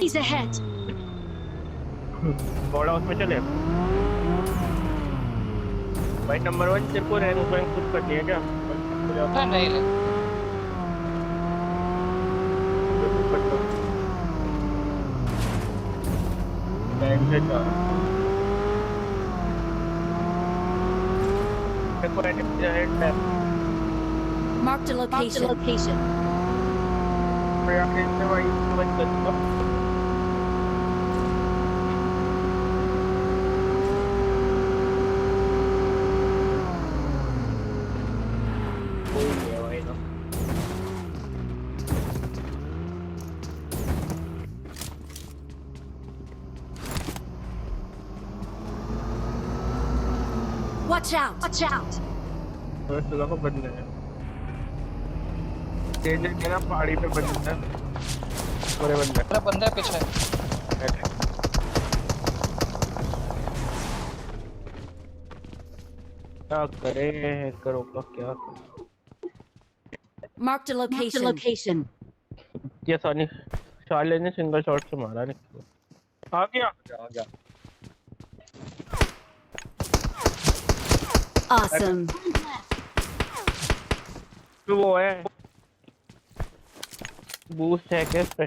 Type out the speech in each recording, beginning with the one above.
He's ahead. बड़ा उसमें चले भाई। नंबर 1 तेरे को रैंक वैंक कुछ करनी है क्या? नहीं नहीं नहीं। टाइम से जा मेरे को head tap Marked a location. पे आके इससे भाई मत कर दो। कोई नहीं है भाई ना। Watch out! Watch out! बस तुला को बंद है तेज के ना पहाड़ी पे बंद है पूरे बंद है। मेरा बंदा है पीछे। क्या करे करो का क्या Marked a location. ये सानी शाले ने सिंगल शॉट से मारा नहीं आ गया Awesome. तो वो है बूस्ट है क्या इस पे?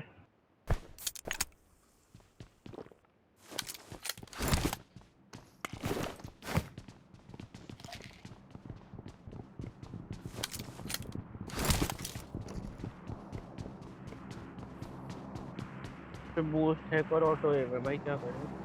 बूस्ट है और ऑटो है भाई क्या करें?